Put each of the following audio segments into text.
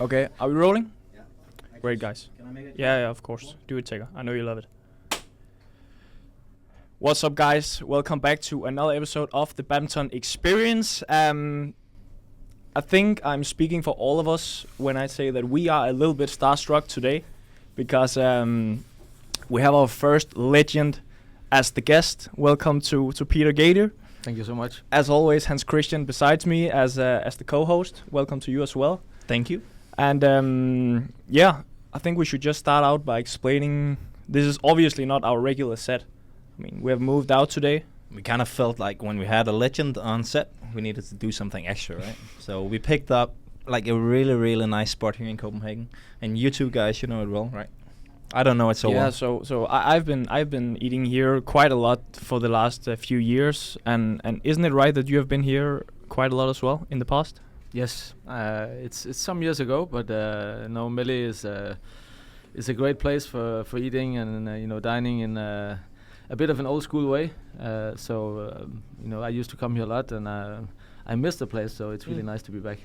Okay, are we rolling? Yeah. Great, guys. Can I make it? Yeah, of course. Do it, Taker. I know you love it. What's up, guys? Welcome back to another episode of the Badminton Experience. I think I'm speaking for all of us when I say that we are a little bit starstruck today because we have our first legend as the guest. Welcome to Peter Gade. Thank you so much. As always, Hans Christian besides me as the co-host. Welcome to you as well. Thank you. And I think we should just start out by explaining this is obviously not our regular set. I mean, we have moved out today. We kind of felt like when we had a legend on set, we needed to do something extra, right? So we picked up like a really, really nice spot here in Copenhagen. And you two guys, you know it well, right? I don't know it so well. So I've been eating here quite a lot for the last few years. And isn't it right that you have been here quite a lot as well in the past? Yes, it's some years ago, but no, Mille is a great place for eating and dining in a bit of an old school way. I used to come here a lot, and I miss the place, so it's really nice to be back.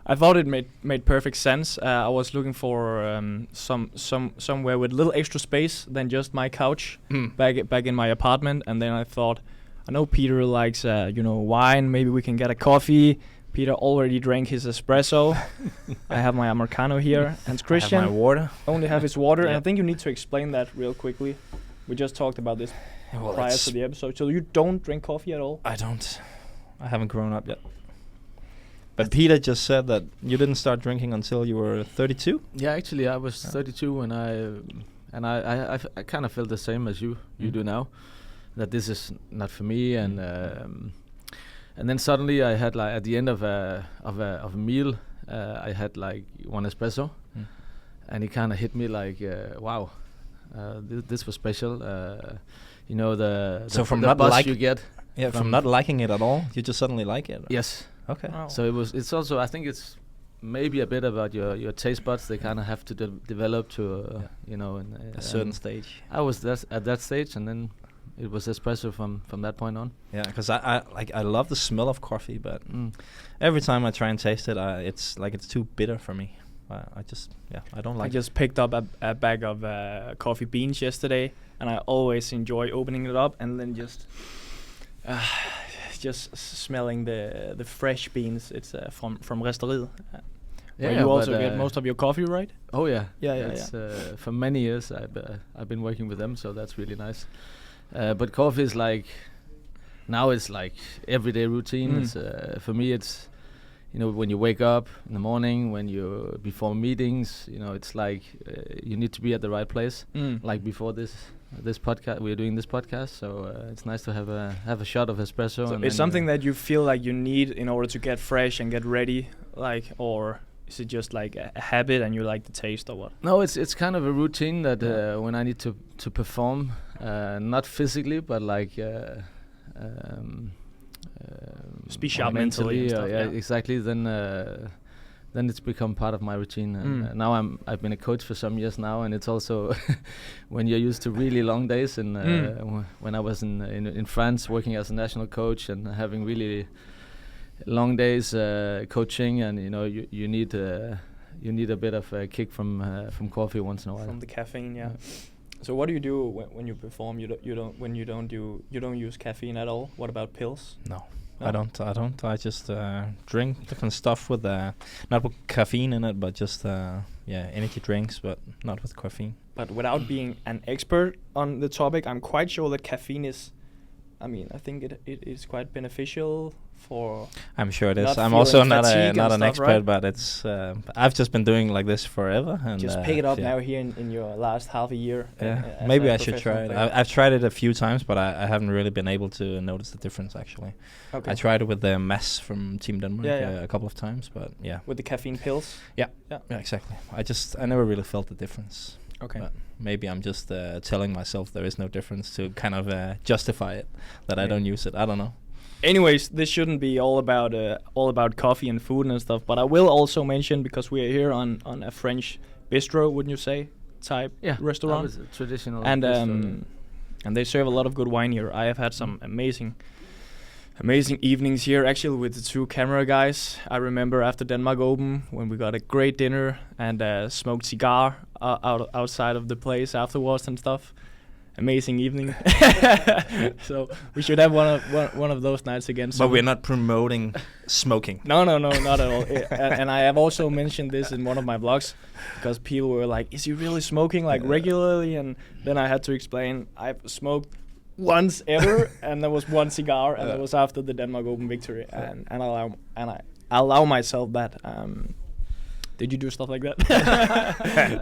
I thought it made perfect sense. I was looking for somewhere with a little extra space than just my couch back in my apartment, and then I thought, I know Peter likes wine. Maybe we can get a coffee. Peter already drank his espresso. I have my Americano here. And Christian I have my water. Only have his water. Yeah. And I think you need to explain that real quickly. We just talked about this Well, prior to the episode. So you don't drink coffee at all? I don't. I haven't grown up yet. But Peter just said that you didn't start drinking until you were 32? Yeah, actually, I was 32 when I kind of felt the same as you do now, that this is not for me, and then suddenly I had like at the end of a meal, I had like one espresso, and it kind of hit me like, wow, this was special. So from the not buzz like you get. Yeah, from not liking it at all, you just suddenly like it. Yes. Okay. Wow. So it's also, I think it's maybe a bit about your taste buds. They kind of have to develop to A certain stage. I was at that stage, and then it was espresso from that point on. Yeah, because I love the smell of coffee, but every time I try and taste it, it's too bitter for me. I don't like. I just picked up a bag of coffee beans yesterday, and I always enjoy opening it up and then just smelling the fresh beans. It's from Resteriet. Where you also get most of your coffee, right? Oh yeah, Yeah. For many years I've been working with them, so that's really nice. But coffee is like now it's like everyday routine. It's for me it's when you wake up in the morning, when you before meetings, it's like you need to be at the right place. Like before this podcast, we're doing this podcast, so it's nice to have a shot of espresso. So and it's something that you feel like you need in order to get fresh and get ready, or is it just like a habit and you like the taste or what? No, it's kind of a routine that when I need to perform, not physically, but like just be sharp mentally and stuff, yeah. Exactly. Then it's become part of my routine, and now I've been a coach for some years now, and it's also when you're used to really long days, and when I was in France working as a national coach and having really long days coaching, and you need a bit of a kick from coffee once in a while. From the caffeine, yeah. So what do you do when you perform? You don't use caffeine at all. What about pills? No. I don't. I just drink different stuff with not with caffeine in it, but just energy drinks, but not with caffeine. But without being an expert on the topic, I'm quite sure that caffeine is. I think it is quite beneficial for. I'm sure it is. Not I'm also feeling not fatigue and an stuff, expert, right? but it's. I've just been doing like this forever, and Just pick it up now here in your last half a year. As maybe a I should try it. professional player. I've tried it a few times, but I haven't really been able to notice the difference actually. Okay. I tried it with the Mass from Team Denmark Yeah. a couple of times, but yeah. With the caffeine pills. Yeah, exactly. I never really felt the difference. Okay. But maybe I'm just telling myself there is no difference to kind of justify it that I don't use it. I don't know. Anyways, this shouldn't be all about coffee and food and stuff, but I will also mention, because we are here on a French bistro, wouldn't you say, type restaurant? That was a traditional And bistro. and they serve a lot of good wine here. I have had some amazing Amazing evenings here, actually, with the two camera guys. I remember after Denmark Open when we got a great dinner and a smoked cigar outside of the place afterwards and stuff. Amazing evening. So we should have one of those nights again soon. But we're not promoting smoking. No, not at all. And I have also mentioned this in one of my vlogs because people were like, "Is he really smoking like regularly?" And then I had to explain I've smoked once ever, and there was one cigar, and that was after the Denmark Open victory, and I allow myself that. Did you do stuff like that?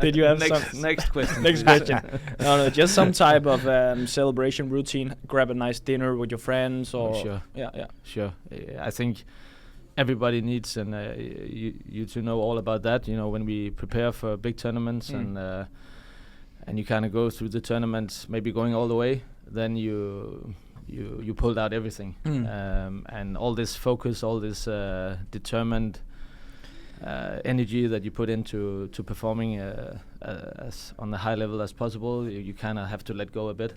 Did you have next question? Next question. No, just some type of celebration routine. Grab a nice dinner with your friends, or sure. Yeah. Sure. I think everybody needs you to know all about that. You know, when we prepare for big tournaments and you kind of go through the tournaments, maybe going all the way, then you pulled out everything, and all this focus, all this determined energy that you put into performing as on the high level as possible, you kind of have to let go a bit.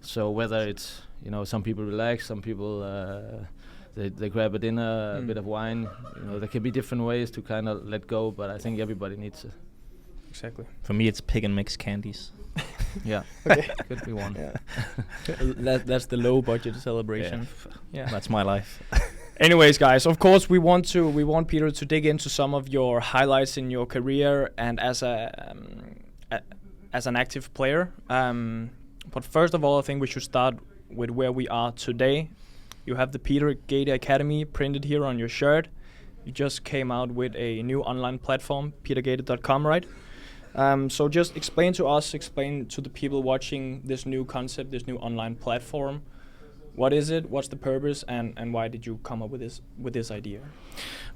So whether it's, you know, some people relax, some people they grab a dinner, a bit of wine, you know, there can be different ways to kind of let go, but I think everybody needs it. Exactly. For me, it's pick and mix candies. Yeah, okay. Could be one. Yeah. That's the low budget celebration. Yeah. That's my life. Anyways, guys, of course we want Peter to dig into some of your highlights in your career and as an active player. But first of all, I think we should start with where we are today. You have the Peter Gade Academy printed here on your shirt. You just came out with a new online platform, petergade.com, right? So just explain to the people watching this new concept, this new online platform. What is it? What's the purpose? And why did you come up with this idea?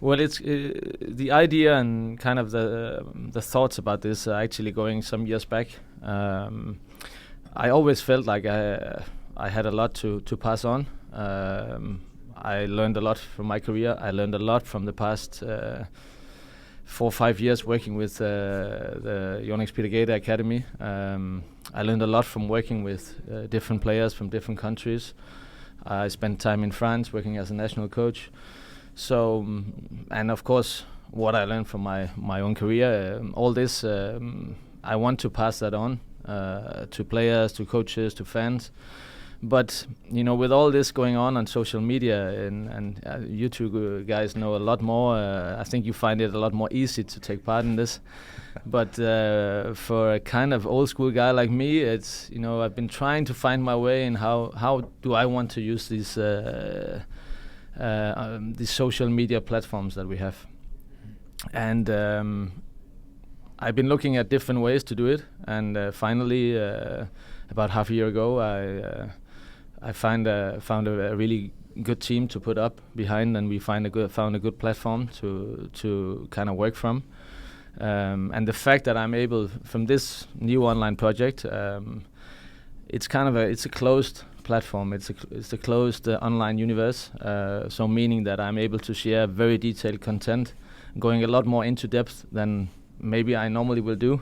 Well, it's the idea and kind of the thoughts about this are actually going some years back. I always felt like I had a lot to pass on. I learned a lot from my career. I learned a lot from the past 4 or 5 years working with the Peter Gade Academy. I learned a lot from working with different players from different countries. I spent time in France working as a national coach. So, and of course, what I learned from my own career, all this, I want to pass that on to players, to coaches, to fans. But, you know, with all this going on social media, and you two guys know a lot more, I think you find it a lot more easy to take part in this. But for a kind of old school guy like me, it's, you know, I've been trying to find my way in how do I want to use these social media platforms that we have. And I've been looking at different ways to do it, and finally, about half a year ago, I found a really good team to put up behind, and we found a good platform to kind of work from. And the fact that I'm able, from this new online project, it's a closed platform. It's a closed online universe. So meaning that I'm able to share very detailed content, going a lot more into depth than maybe I normally will do.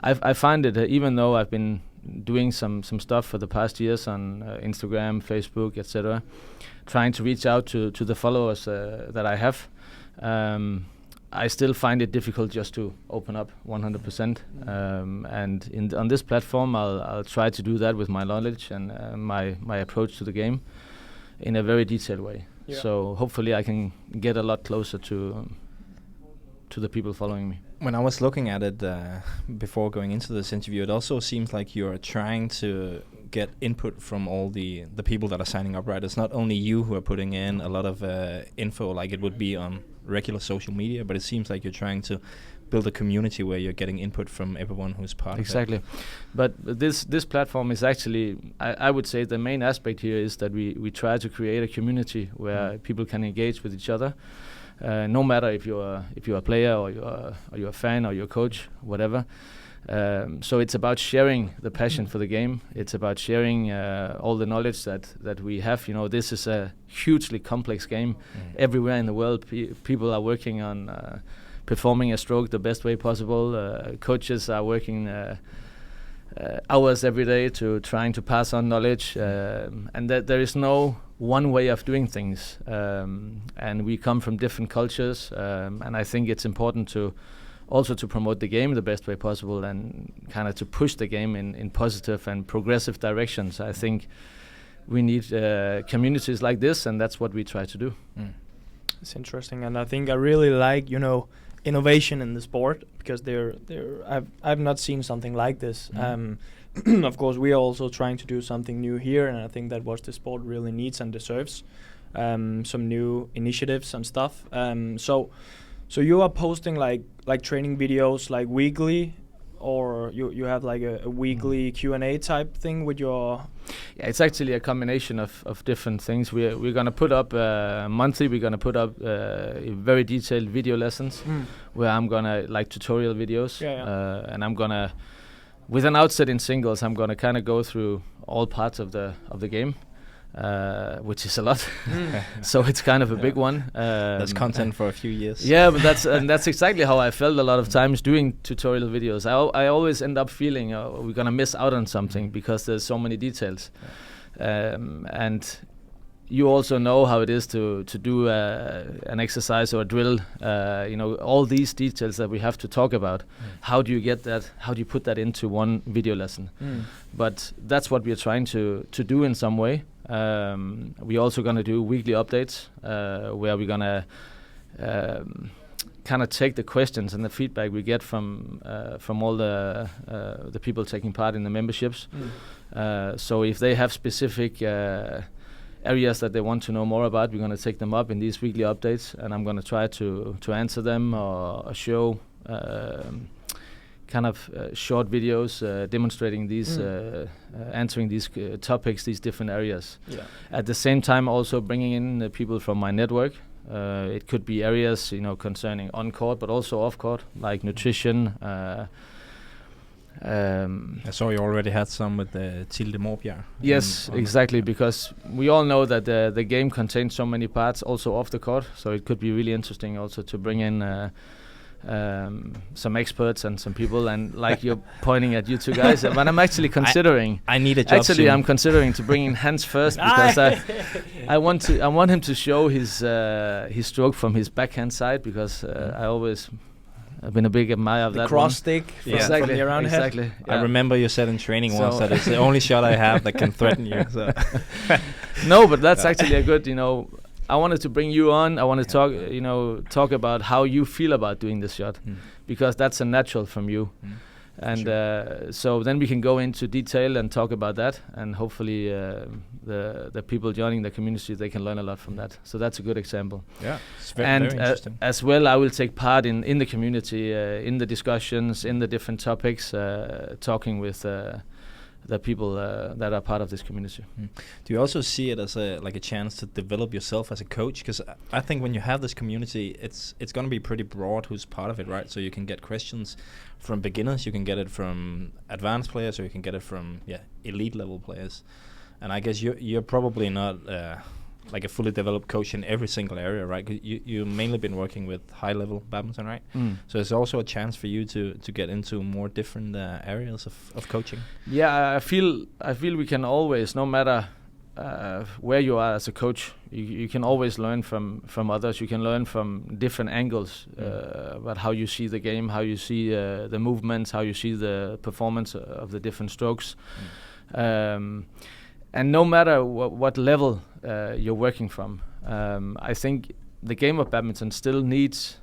I find it, even though I've been doing some stuff for the past years on Instagram, Facebook, etc., trying to reach out to the followers that I have, I still find it difficult just to open up 100%. And on this platform, I'll try to do that with my knowledge and my approach to the game in a very detailed way. Yeah. So hopefully I can get a lot closer to the people following me. When I was looking at it before going into this interview, it also seems like you're trying to get input from all the people that are signing up, right? It's not only you who are putting in a lot of info like it would be on regular social media, but it seems like you're trying to build a community where you're getting input from everyone who's part exactly. of it. But this platform is actually, I would say the main aspect here is that we try to create a community where people can engage with each other. No matter if you're a player or you're a fan or you're a coach, whatever. So it's about sharing the passion for the game. It's about sharing all the knowledge that we have. You know, this is a hugely complex game. Everywhere in the world, people are working on performing a stroke the best way possible. Coaches are working hours every day to trying to pass on knowledge, and that there is no one way of doing things, and we come from different cultures, and I think it's important to also to promote the game the best way possible and kind of to push the game in positive and progressive directions. I think we need communities like this, and that's what we try to do. It's interesting, and I think I really like innovation in the sport, because I've not seen something like this. Of course, we are also trying to do something new here, and I think that what the sport really needs and deserves, some new initiatives and stuff. So you are posting like training videos like weekly, or you have like a weekly Q&A type thing with your... Yeah, it's actually a combination of different things. We're gonna put up monthly. We're gonna put up very detailed video lessons where I'm gonna like tutorial videos, and I'm gonna, with an outset in singles, I'm gonna kind of go through all parts of the game. Which is a lot, so it's kind of a big one. That's content for a few years. Yeah, but that's exactly how I felt a lot of times doing tutorial videos. I always end up feeling we're gonna miss out on something because there's so many details, and you also know how it is to do an exercise or a drill. All these details that we have to talk about. How do you get that? How do you put that into one video lesson? But that's what we are trying to do in some way. We're also going to do weekly updates where we're going to kind of take the questions and the feedback we get from all the people taking part in the memberships. So if they have specific areas that they want to know more about, we're going to take them up in these weekly updates, and I'm going to try to answer them or show kind of short videos demonstrating these, answering these topics, these different areas. At the same time, also bringing in people from my network. It could be areas, concerning on court, but also off court, like nutrition. I saw you already had some with the Tilde Morbjerg. Yes, exactly, because we all know that the game contains so many parts also off the court, so it could be really interesting also to bring in some experts and some people, and like you're pointing at you two guys, but I'm actually considering. I need a job. Actually, soon. I'm considering to bring in Hans first because I want him to show his stroke from his backhand side, because I've been a big admirer of the that cross one. stick Exactly, from the around exactly. head. Yeah. I remember you said in training once that it's the only shot I have that can threaten you. So. No, but that's actually a good, I wanted to bring you on. I want to talk about how you feel about doing this shot, because that's a natural from you. And so then we can go into detail and talk about that, and hopefully the people joining the community, they can learn a lot from that. So that's a good example. Yeah, it's very interesting. As well, I will take part in the community, in the discussions, in the different topics, talking with the people that are part of this community. Do you also see it as a chance to develop yourself as a coach? Because I think when you have this community, it's going to be pretty broad who's part of it, right? So you can get questions from beginners, you can get it from advanced players, or you can get it from elite level players. And I guess you're probably not like a fully developed coach in every single area, right? 'Cause you mainly been working with high level badminton, right? So it's also a chance for you to get into more different areas of coaching. Yeah, I feel we can always, no matter where you are as a coach, you can always learn from others. You can learn from different angles about how you see the game, how you see the movements, how you see the performance of the different strokes. And no matter what level you're working from, I think the game of badminton still needs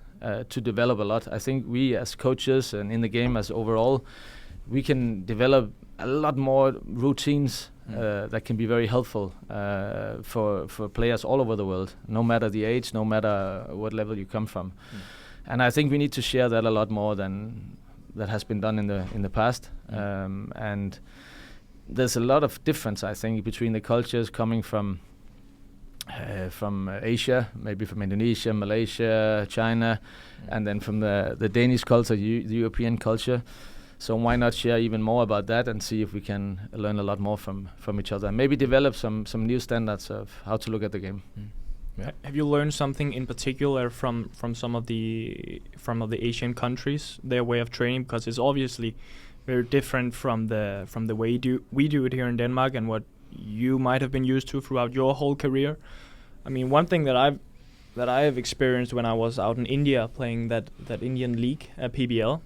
to develop a lot. I think we as coaches and in the game as overall, we can develop a lot more routines that can be very helpful for players all over the world, no matter the age, no matter what level you come from. And I think we need to share that a lot more than that has been done in the past. And there's a lot of difference, I think, between the cultures coming from Asia, maybe from Indonesia, Malaysia, China, and then from the Danish culture, the European culture. So why not share even more about that and see if we can learn a lot more from each other, and maybe develop some new standards of how to look at the game. Yeah. Have you learned something in particular from some of the Asian countries, their way of training? Because it's obviously very different from the way we do it here in Denmark and what you might have been used to throughout your whole career. I mean, one thing that I have experienced when I was out in India playing that Indian league, PBL,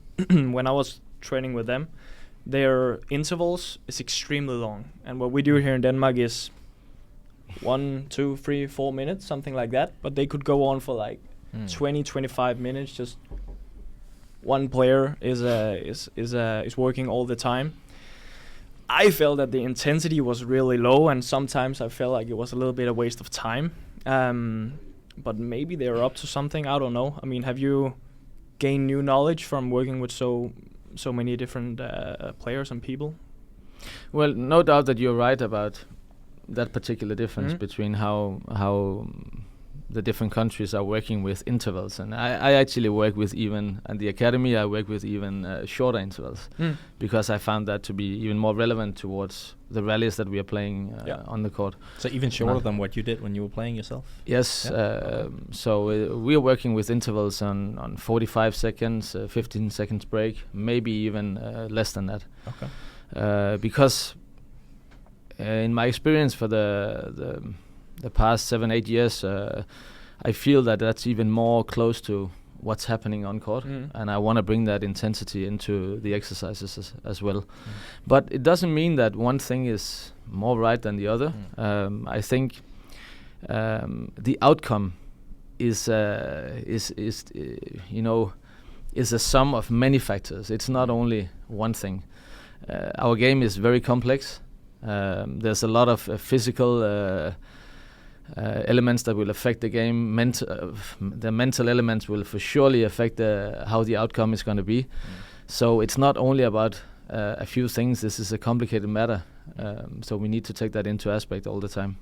when I was training with them, their intervals is extremely long, and what we do here in Denmark is 1, 2, 3, 4 minutes, something like that. But they could go on for like 20, 25 minutes. Just one player is working all the time. I felt that the intensity was really low, and sometimes I felt like it was a little bit a waste of time. But maybe they're up to something. I don't know. I mean, have you gained new knowledge from working with so many different players and people? Well, no doubt that you're right about that particular difference between how the different countries are working with intervals. And I actually work with even, at the academy, I work with even shorter intervals because I found that to be even more relevant towards the rallies that we are playing on the court. So even shorter than what you did when you were playing yourself? Yes. So we are working with intervals on 45 seconds, 15 seconds break, maybe even less than that. Okay. Because in my experience for the past 7-8 years, I feel that that's even more close to what's happening on court, and I want to bring that intensity into the exercises as well. But it doesn't mean that one thing is more right than the other. I think the outcome is a sum of many factors. It's not only one thing. Our game is very complex. There's a lot of physical elements that will affect the game. The mental elements will for surely affect how the outcome is going to be. So it's not only about a few things. This is a complicated matter. So we need to take that into aspect all the time.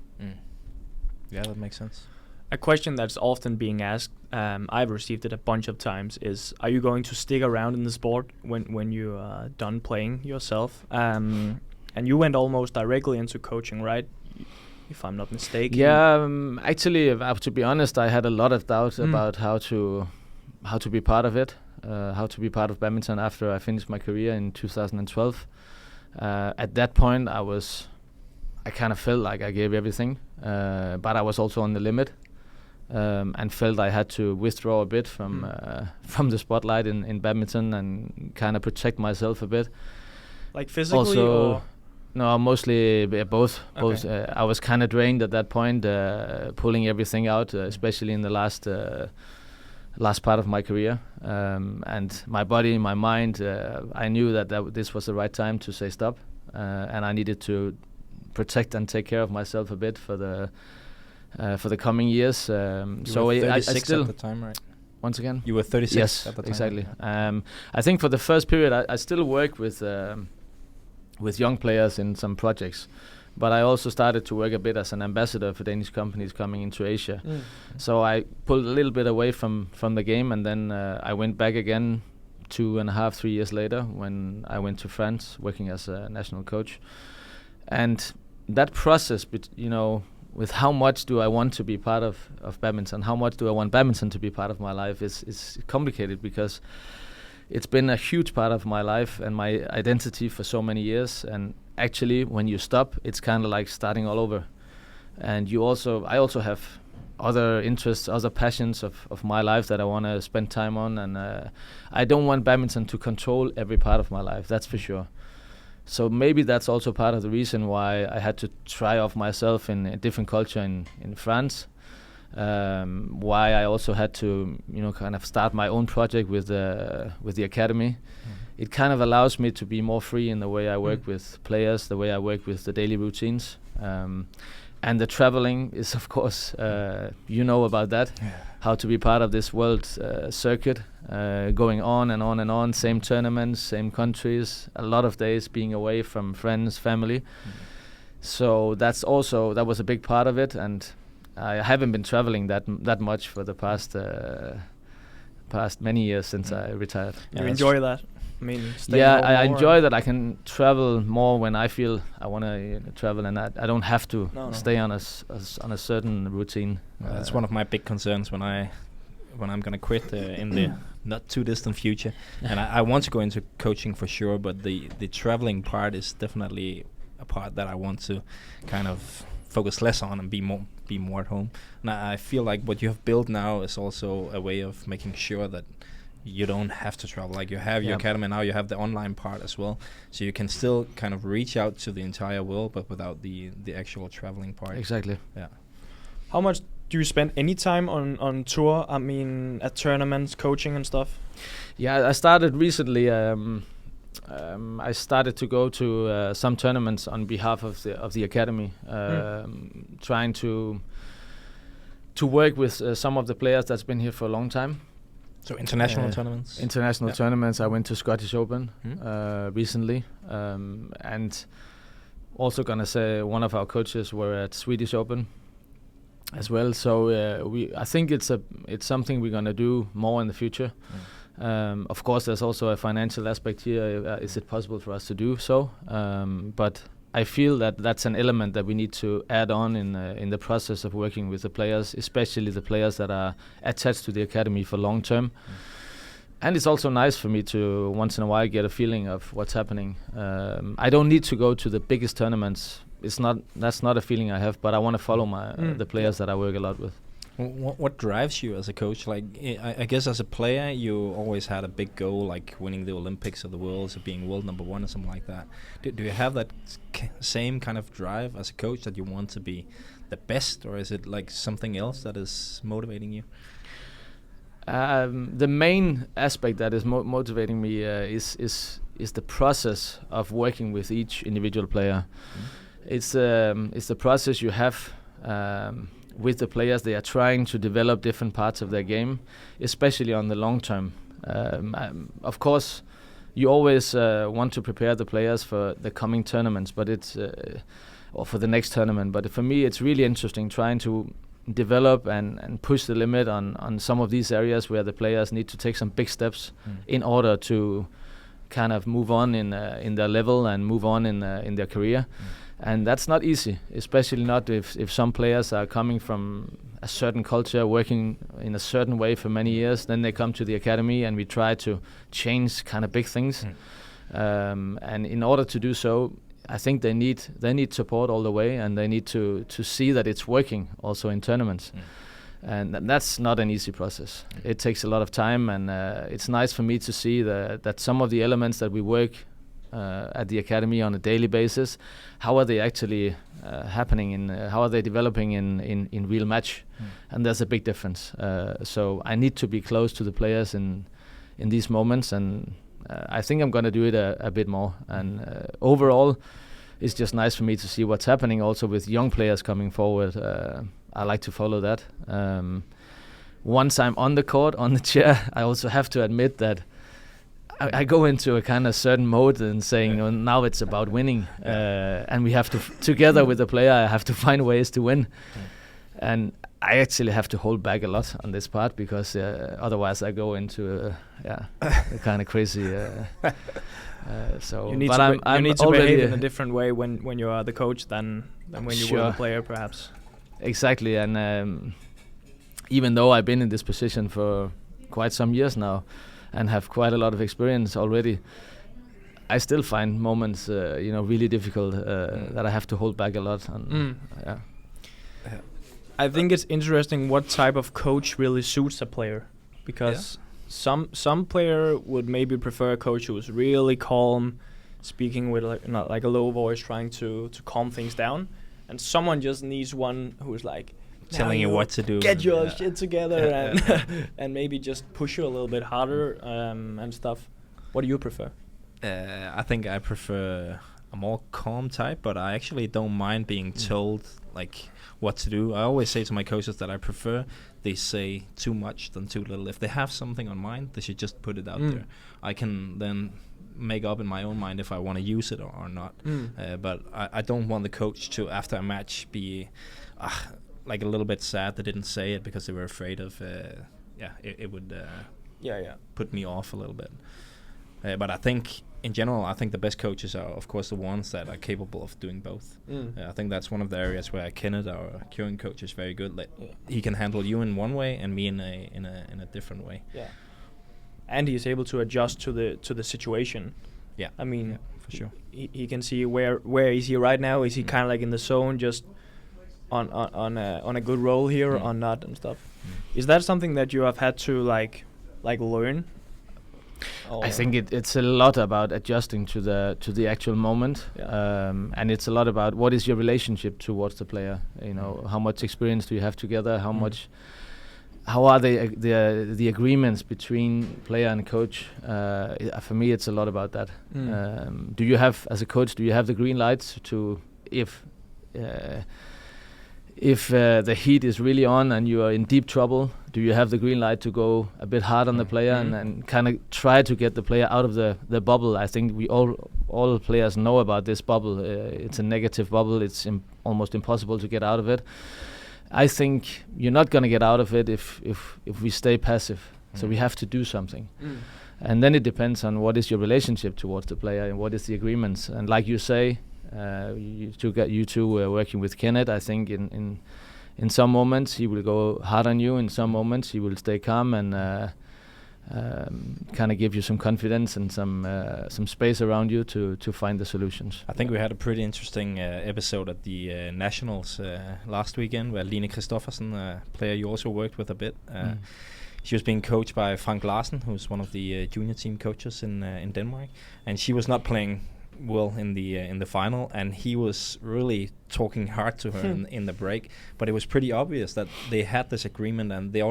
Yeah, that makes sense. A question that's often being asked, I've received it a bunch of times, is are you going to stick around in the sport when you are done playing yourself? And you went almost directly into coaching, right? If I'm not mistaken. Yeah, actually, to be honest, I had a lot of doubt about how to be part of it, how to be part of badminton after I finished my career in 2012. At that point, I kind of felt like I gave everything, but I was also on the limit, and felt I had to withdraw a bit from the spotlight in badminton and kind of protect myself a bit. Like physically, also, or? No, mostly both. Okay. Both. I was kind of drained at that point, pulling everything out, especially in the last part of my career. And my body, my mind, I knew that this was the right time to say stop, and I needed to protect and take care of myself a bit for the coming years. You were 36 I still at the time, right? Once again, you were 36 yes, at the time. Exactly. I think for the first period, I still worked with young players in some projects, but I also started to work a bit as an ambassador for Danish companies coming into Asia. So I pulled a little bit away from the game, and then I went back again 2.5, 3 years later when I went to France working as a national coach. And that process, with how much do I want to be part of badminton, how much do I want badminton to be part of my life is complicated, because it's been a huge part of my life and my identity for so many years. And actually, when you stop, it's kind of like starting all over. And I also have other interests, other passions of my life that I want to spend time on. And I don't want badminton to control every part of my life, that's for sure. So maybe that's also part of the reason why I had to try off myself in a different culture in France. Why I also had to, kind of start my own project with the academy. It kind of allows me to be more free in the way I work with players, the way I work with the daily routines. And the traveling is, of course, about that, how to be part of this world circuit, going on and on and on, same tournaments, same countries, a lot of days being away from friends, family. So that was a big part of it, and I haven't been traveling that much for the past many years since I retired. You enjoy that? I mean, I enjoy that I can travel more when I feel I want to travel, and I don't have to stay on a certain routine. That's one of my big concerns when I when I'm gonna quit in the not too distant future, and I want to go into coaching for sure. But the traveling part is definitely a part that I want to kind of focus less on and be more at home. And I feel like what you have built now is also a way of making sure that you don't have to travel. Like, you have your academy now, you have the online part as well, so you can still kind of reach out to the entire world, but without the actual traveling part. Exactly. Yeah. How much do you spend any time on tour? I mean, at tournaments, coaching and stuff? Yeah, I started recently. I started to go to some tournaments on behalf of the academy, trying to work with some of the players that's been here for a long time. So international tournaments. International tournaments. I went to Scottish Open recently, and also gonna say one of our coaches were at Swedish Open as well. So I think it's something we're gonna do more in the future. Of course, there's also a financial aspect here. Is it possible for us to do so? But I feel that that's an element that we need to add on in the process of working with the players, especially the players that are attached to the academy for long term. And it's also nice for me to once in a while get a feeling of what's happening. I don't need to go to the biggest tournaments. That's not a feeling I have, but I want to follow the players that I work a lot with. What drives you as a coach? Like, I guess as a player, you always had a big goal, like winning the Olympics or the Worlds, or being world number one or something like that. Do you have that same kind of drive as a coach, that you want to be the best, or is it like something else that is motivating you? The main aspect that is motivating me is the process of working with each individual player. It's the process you have. With the players, they are trying to develop different parts of their game, especially on the long term. Of course, you always want to prepare the players for the coming tournaments, but or for the next tournament. But for me, it's really interesting trying to develop and push the limit on some of these areas where the players need to take some big steps in order to kind of move on in their level and move on in their career. And that's not easy, especially not if some players are coming from a certain culture, working in a certain way for many years. Then they come to the academy and we try to change kind of big things. And in order to do so, I think they need support all the way, and they need to see that it's working also in tournaments. And that's not an easy process. It takes a lot of time, and it's nice for me to see that some of the elements that we work at the academy on a daily basis, how are they actually happening how are they developing in real match? And there's a big difference. So I need to be close to the players in these moments, and I think I'm going to do it a bit more. And overall, it's just nice for me to see what's happening also with young players coming forward. I like to follow that. Once I'm on the court, on the chair, I also have to admit that I go into a kind of certain mode and saying, now it's about winning. And we have to, together with the player, I have to find ways to win. And I actually have to hold back a lot on this part, because otherwise I go into a kind of crazy. So you need to behave in a different way when you are the coach than when you were the player, perhaps. Exactly, and even though I've been in this position for quite some years now, and have quite a lot of experience already, I still find moments, really difficult that I have to hold back a lot. I think it's interesting what type of coach really suits a player, because some player would maybe prefer a coach who is really calm, speaking with like a low voice, trying to calm things down, and someone just needs one who's like telling you what to do. Get your shit together and maybe just push you a little bit harder and stuff. What do you prefer? I think I prefer a more calm type, but I actually don't mind being told like what to do. I always say to my coaches that I prefer they say too much than too little. If they have something on mind, they should just put it out there. I can then make up in my own mind if I want to use it or not. But I don't want the coach to, after a match, be like a little bit sad they didn't say it because they were afraid of it would put me off a little bit. But I think in general, I think the best coaches are, of course, the ones that are capable of doing both. I think that's one of the areas where Kenneth, our current coach, is very good. Like he can handle you in one way and me in a different way. Yeah, and he is able to adjust to the situation. Yeah, I mean, for sure. He can see where is he right now. Is he kind of like in the zone, just on a good roll here or not and stuff? Is that something that you have had to like learn? I think it's a lot about adjusting to the actual moment, and it's a lot about what is your relationship towards the player. You know, how much experience do you have together? How are the agreements between player and coach? For me, it's a lot about that. Do you have, as a coach, the green lights to if the heat is really on and you are in deep trouble, do you have the green light to go a bit hard on the player and kind of try to get the player out of the bubble? I think we all players know about this bubble. It's a negative bubble. It's almost impossible to get out of it. I think you're not going to get out of it if we stay passive. So we have to do something. And then it depends on what is your relationship towards the player and what is the agreements. And like you say, you two were working with Kenneth. I think in some moments he will go hard on you. In some moments he will stay calm and kind of give you some confidence and some space around you to find the solutions. I think we had a pretty interesting episode at the Nationals last weekend where Line Christoffersen, a player you also worked with a bit, she was being coached by Frank Larsen, who's one of the junior team coaches in Denmark, and she was not playing well in the final, and he was really talking hard to her in the break. But it was pretty obvious that they had this agreement and they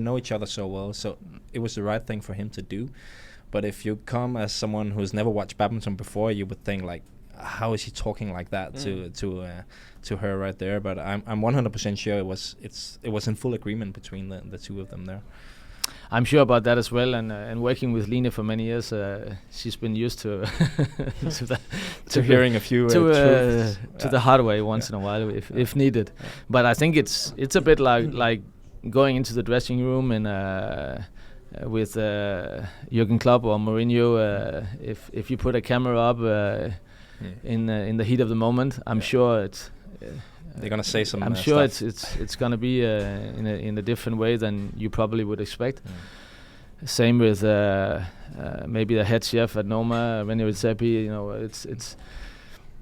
know each other so well, so it was the right thing for him to do. But if you come as someone who's never watched badminton before, you would think like, how is he talking like that to her right there? But I'm 100% sure it was in full agreement between the two of them there. I'm sure about that as well, and working with Line for many years, she's been used to to hearing a few to the hard way once in a while if needed. But I think it's a bit like going into the dressing room and with Jürgen Klopp or Mourinho. If you put a camera up in the heat of the moment, I'm sure it's. They're gonna say some. I'm sure stuff. it's gonna be in a different way than you probably would expect. Same with maybe the head chef at Noma, René Redzepi. You know, it's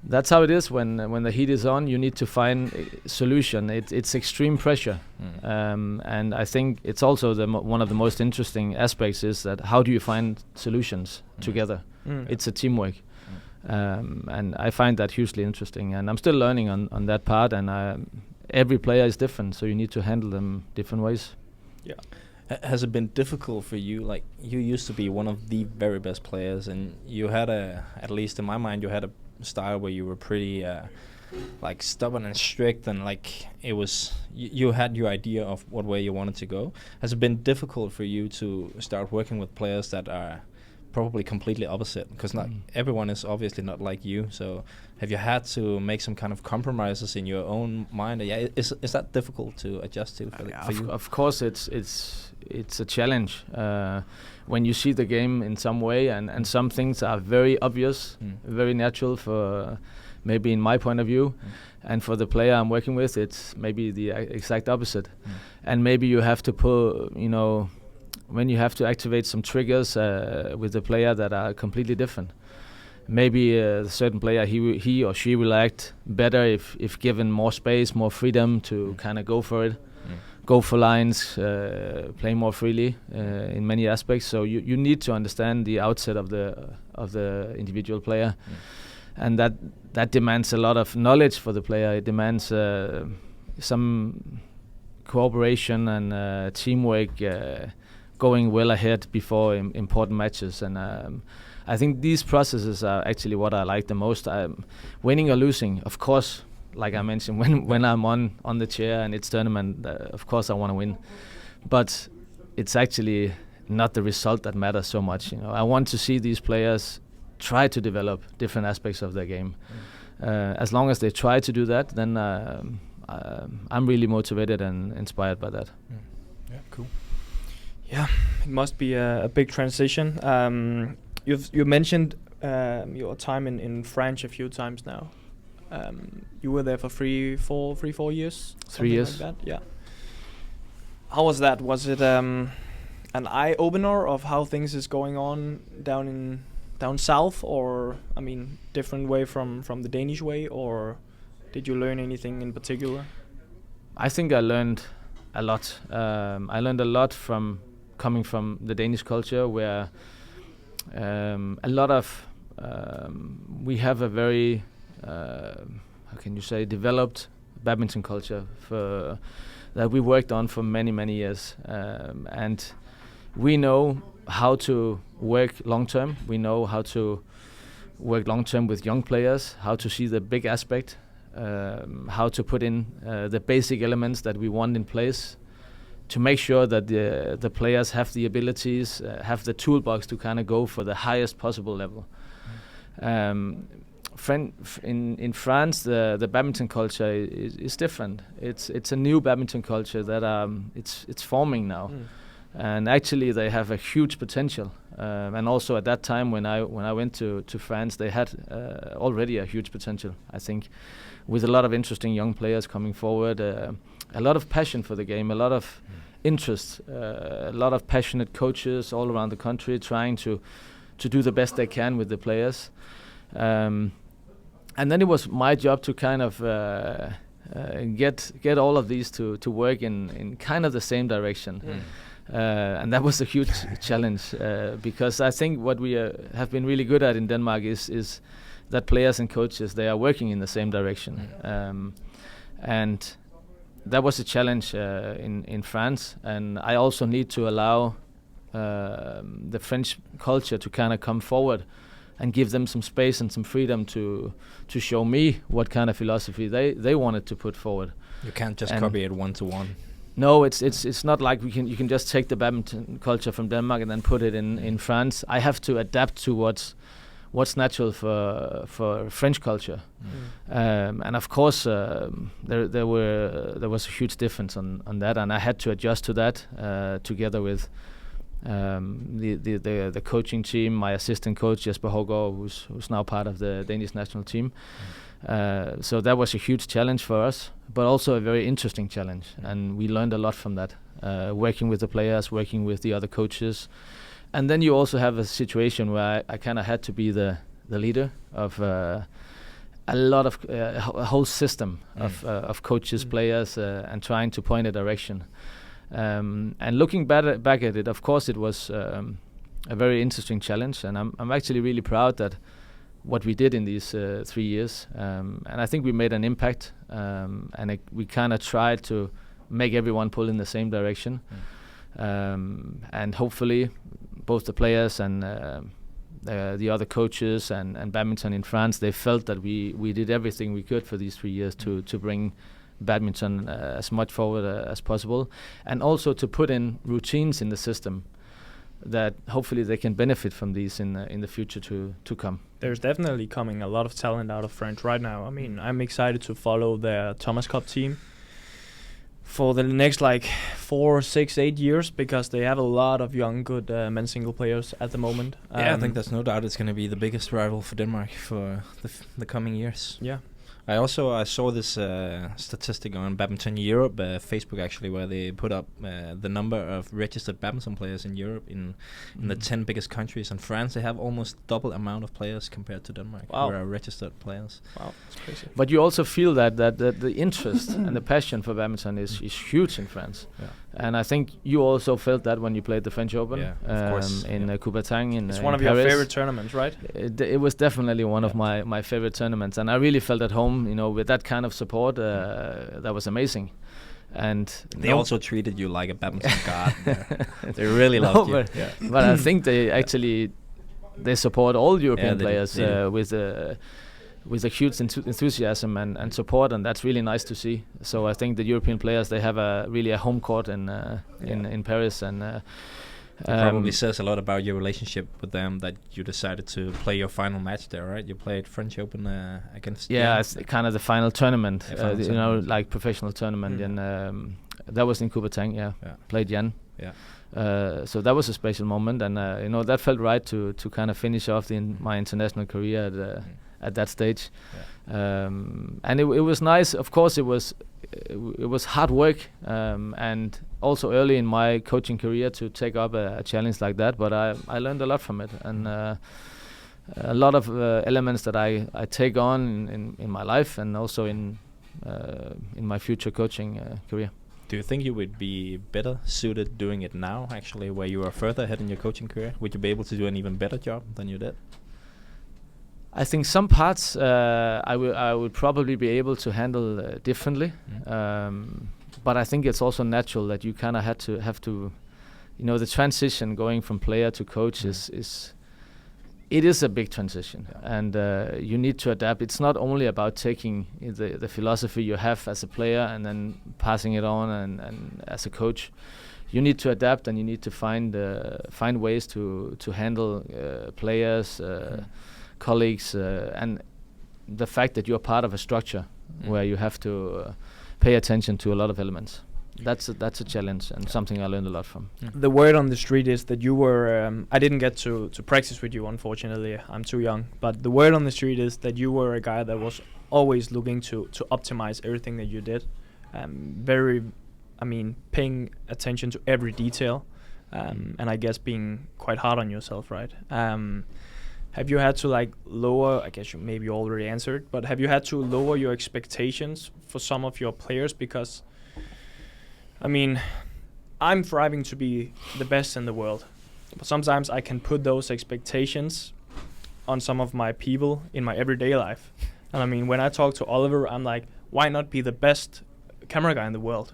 that's how it is when the heat is on. You need to find a solution. It's extreme pressure, and I think it's also one of the most interesting aspects is that how do you find solutions together? It's a teamwork. And I find that hugely interesting, and I'm still learning on that part. And every player is different, so you need to handle them different ways. Yeah. Has it been difficult for you? Like, you used to be one of the very best players, and you had at least in my mind, you had a style where you were pretty like stubborn and strict, and like it was you had your idea of what way you wanted to go. Has it been difficult for you to start working with players that are probably completely opposite, because not everyone is obviously not like you? So have you had to make some kind of compromises in your own mind? Yeah, is that difficult to adjust to for you? Of course, it's a challenge when you see the game in some way, and some things are very obvious, very natural for maybe in my point of view, and for the player I'm working with, it's maybe the exact opposite. And maybe you have to put, when you have to activate some triggers with the player that are completely different. Maybe a certain player, he or she will act better if given more space, more freedom to kind of go for it, go for lines, play more freely in many aspects. So you need to understand the outset of the individual player, and that demands a lot of knowledge for the player. It demands some cooperation and teamwork. Going well ahead before important matches, and I think these processes are actually what I like the most. Winning or losing, of course, like I mentioned, when I'm on the chair and it's tournament, of course I want to win, but it's actually not the result that matters so much. I want to see these players try to develop different aspects of their game. As long as they try to do that, then I'm really motivated and inspired by that. Yeah, cool. Yeah, it must be a big transition. You mentioned your time in France a few times now. You were there for 4 years. 3 years. Like that. Yeah. How was that? Was it an eye opener of how things is going on down south, or I mean, different way from the Danish way, or did you learn anything in particular? I think I learned a lot. I learned a lot from coming from the Danish culture, where a lot of we have a very how can you say, developed badminton culture that we worked on for many years, and we know how to work long term. We know how to work long term with young players, how to see the big aspect, how to put in the basic elements that we want in place to make sure that the players have the abilities, have the toolbox to kind of go for the highest possible level. In France, the badminton culture is different. It's a new badminton culture that it's forming now, and actually they have a huge potential. And also at that time when I went to France, they had already a huge potential. I think with a lot of interesting young players coming forward, a lot of passion for the game, a lot of interest, a lot of passionate coaches all around the country trying to do the best they can with the players. And then it was my job to kind of get all of these to work in kind of the same direction. And that was a huge challenge, because I think what we have been really good at in Denmark is that players and coaches, they are working in the same direction. And that was a challenge in France. And I also need to allow the French culture to kind of come forward and give them some space and some freedom to show me what kind of philosophy they wanted to put forward. You can't just copy it one to one. No, it's not like you can just take the badminton culture from Denmark and then put it in France. I have to adapt to what's natural for French culture. And of course there was a huge difference on that, and I had to adjust to that together with the coaching team, my assistant coach Jesper Hågaard, who's now part of the Danish national team. So that was a huge challenge for us, but also a very interesting challenge, and we learned a lot from that, working with the players, working with the other coaches. And then you also have a situation where I kind of had to be the leader of a lot of a whole system of coaches, players, and trying to point a direction. And looking back at it, of course, it was a very interesting challenge, and I'm actually really proud that what we did in these 3 years, and I think we made an impact, and we kind of tried to make everyone pull in the same direction, and hopefully both the players and the other coaches and badminton in France, they felt that we did everything we could for these 3 years to bring badminton as much forward as possible, and also to put in routines in the system that hopefully they can benefit from these in the future to come. There's definitely coming a lot of talent out of France right now. I mean, I'm excited to follow their Thomas Cup team for the next 4, 6, 8 years, because they have a lot of young, good men's single players at the moment. Yeah, I think there's no doubt it's going to be the biggest rival for Denmark for the coming years. Yeah. I saw this statistic on Badminton Europe Facebook, actually, where they put up the number of registered badminton players in Europe in the 10 biggest countries. And France, they have almost double amount of players compared to Denmark, who are registered players. Wow, that's crazy. But you also feel that the interest and the passion for badminton is huge in France. Yeah. And I think you also felt that when you played the French Open, of course, in Coubertin in It's one of Paris. your favorite tournaments, right? It was definitely one of my favorite tournaments, and I really felt at home, with that kind of support. That was amazing. And they also treated you like a badminton god. They really loved you. But I think they support all European players with a huge enthusiasm and support, and that's really nice to see. So I think the European players, they have really a home court in Paris, and it probably says a lot about your relationship with them that you decided to play your final match there, right? You played French Open against. Yeah, it's kind of the final tournament, like professional tournament, and that was in Coubertin. Yeah, played Jan. Yeah. So that was a special moment, and that felt right to kind of finish off my international career at that stage. Yeah. And it was nice. Of course, it was hard work, and also early in my coaching career to take up a challenge like that. But I learned a lot from it, and a lot of elements that I take on in my life, and also in my future coaching career. Do you think you would be better suited doing it now, actually, where you are further ahead in your coaching career? Would you be able to do an even better job than you did? I think some parts I would probably be able to handle differently, but I think it's also natural that you kind of have to, the transition going from player to coach it is a big transition, and you need to adapt. It's not only about taking the philosophy you have as a player and then passing it on and as a coach. You need to adapt, and you need to find ways to handle players, colleagues, and the fact that you're part of a structure where you have to pay attention to a lot of elements. That's a challenge, and something I learned a lot from. The word on the street is that you were I didn't get to practice with you, unfortunately. I'm too young, but the word on the street is that you were a guy that was always looking to optimize everything that you did, paying attention to every detail, and I guess being quite hard on yourself, right? Have you had to lower, I guess you maybe already answered, but have you had to lower your expectations for some of your players? Because I'm striving to be the best in the world, but sometimes I can put those expectations on some of my people in my everyday life. And when I talk to Oliver, I'm like, why not be the best camera guy in the world?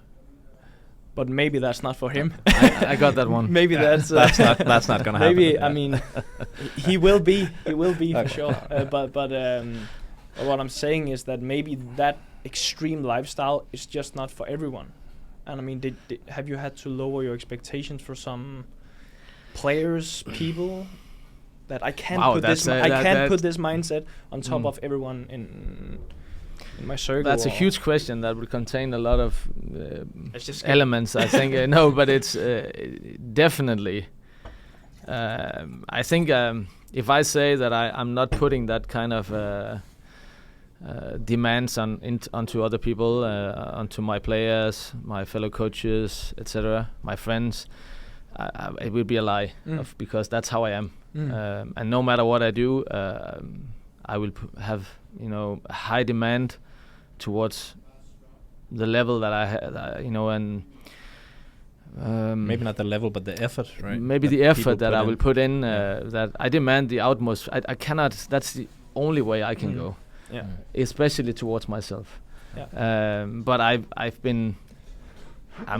But maybe that's not for him. I got that one. Maybe that's not gonna happen. Maybe he will be for sure. But what I'm saying is that maybe that extreme lifestyle is just not for everyone. And have you had to lower your expectations for some players, people, that I can't put this mindset on top of everyone in my circle? That's a huge question that would contain a lot of elements, I think. No, but it's definitely. I think if I say that I'm not putting that kind of demands onto other people, onto my players, my fellow coaches, etc., my friends, it would be a lie, because that's how I am. And no matter what I do, I will have a high demand towards the level that I had, and maybe not the level, but the effort, right? Maybe the effort that I will put in, that I demand the utmost. I cannot. That's the only way I can go. Yeah. Especially towards myself. Yeah. But I'm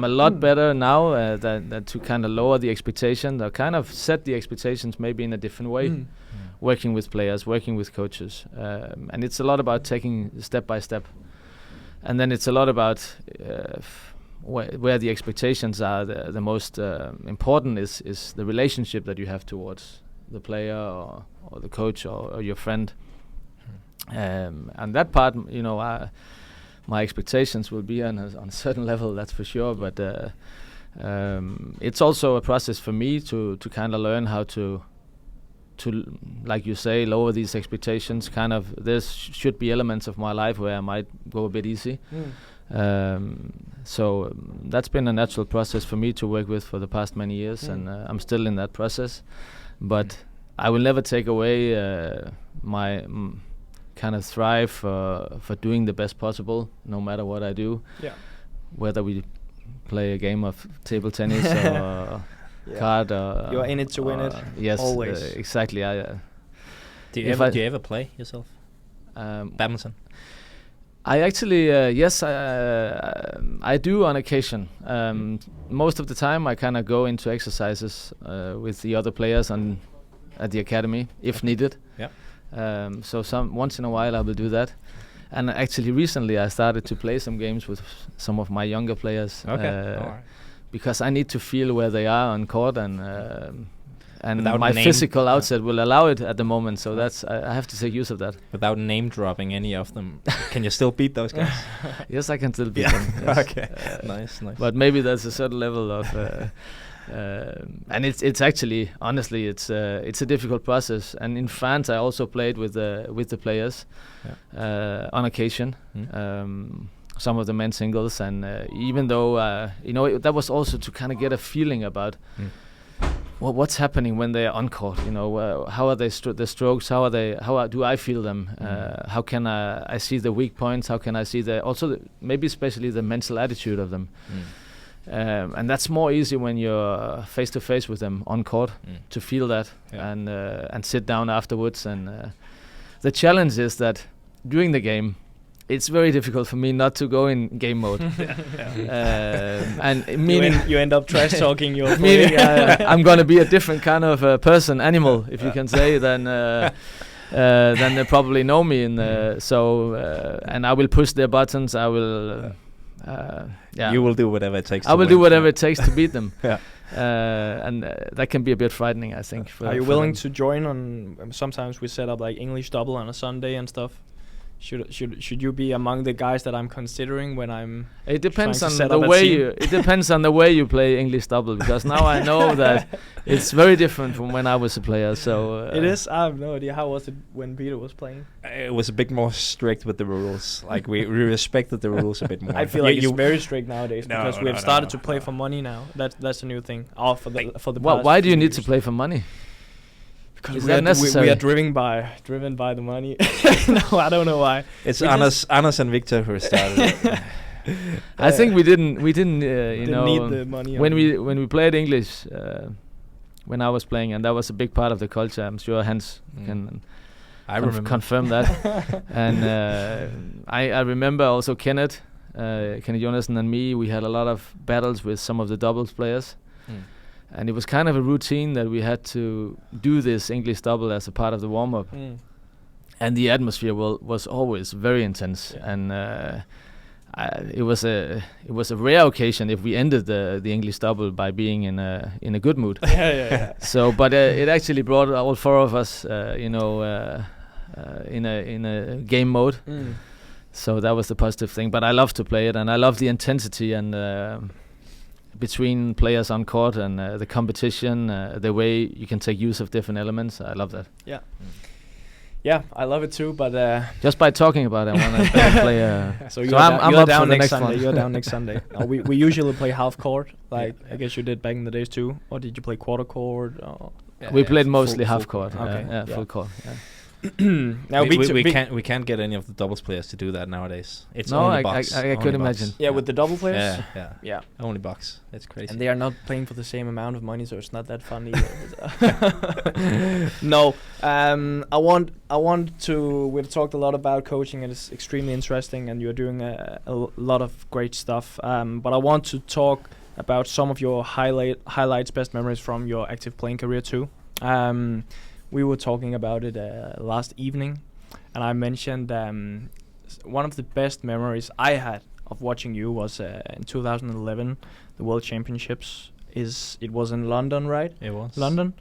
a lot better now than to kind of lower the expectations, or kind of set the expectations maybe in a different way. Working with players, working with coaches, and it's a lot about taking step by step, and then it's a lot about where the expectations are the most important is the relationship that you have towards the player or the coach or your friend. And that part, my expectations will be on a certain level, that's for sure. But it's also a process for me to kind of learn how to, like you say, lower these expectations. Kind of, there should be elements of my life where I might go a bit easy. So that's been a natural process for me to work with for the past many years, and I'm still in that process. But I will never take away my kind of thrive for doing the best possible, no matter what I do. Yeah. Whether we play a game of table tennis or card, or you're in it to win it. Yes, always. Exactly. Do you ever play yourself? Badminton. I actually yes, I do on occasion. Most of the time, I kind of go into exercises with the other players at the academy if needed. Yeah. So once in a while I will do that, and actually recently I started to play some games with some of my younger players. Okay. Because I need to feel where they are on court, and my physical outset will allow it at the moment. So that's I have to take use of that. Without name dropping any of them, can you still beat those guys? Yes, I can still beat them. Yes. Okay. Nice. But maybe there's a certain level of And it's actually, honestly, it's a difficult process. And in France, I also played with the players on occasion. Some of the men's singles, and even though that was also to kind of get a feeling about what's happening when they are on court. How are they the strokes? How do I feel them? How can I see the weak points? How can I see maybe especially the mental attitude of them? And that's more easy when you're face to face with them on court to feel that and sit down afterwards. And the challenge is that during the game, it's very difficult for me not to go in game mode. And meaning you end up trash talking your meaning I'm gonna be a different kind of animal, if you can say, than they probably know me. And I will push their buttons. I will. You will do whatever it takes. I will do whatever it takes to beat them. And that can be a bit frightening, I think. Are you willing to join on? Sometimes we set up like English double on a Sunday and stuff. Should you be among the guys that I'm considering when I'm? It depends on the way it depends on the way you play English double, because now I know that it's very different from when I was a player. So it is. I have no idea. How was it when Peter was playing? It was a bit more strict with the rules. Like we respected the rules a bit more. I feel like it's very strict nowadays because we have started to play for money now. That's a new thing. For the. Why do you need to play for money? Because we are driven by the money. No, I don't know why. It's Anders and Victor who started it. I think we didn't need the money when we played English when I was playing, and that was a big part of the culture. I'm sure Hans can confirm that. And I remember also Kenneth Jonassen and me. We had a lot of battles with some of the doubles players. And it was kind of a routine that we had to do this English double as a part of the warm-up. And the atmosphere was always very intense. And it was a rare occasion if we ended the English double by being in a good mood. So, but it actually brought all four of us, in a game mode. So that was the positive thing. But I love to play it, and I love the intensity and. Between players on court and the competition, the way you can take use of different elements. I love that. Yeah, I love it too. But just by talking about it, I want to play. So I'm up down for the next next Sunday. one. You're down next Sunday. We usually play half court, I guess you did back in the days too. Or did you play quarter court? We played mostly half court. Okay. Full court. Yeah. Now we can't get any of the doubles players to do that nowadays. It's only box. I could imagine. Yeah, with the double players. Yeah. Only box. It's crazy. And they are not playing for the same amount of money, so it's not that fun either. No. I want to. We've talked a lot about coaching, and it's extremely interesting, and you're doing a lot of great stuff. But I want to talk about some of your highlights, best memories from your active playing career too. We were talking about it last evening, and I mentioned one of the best memories I had of watching you was in 2011, the World Championships. It was in London, right? It was London.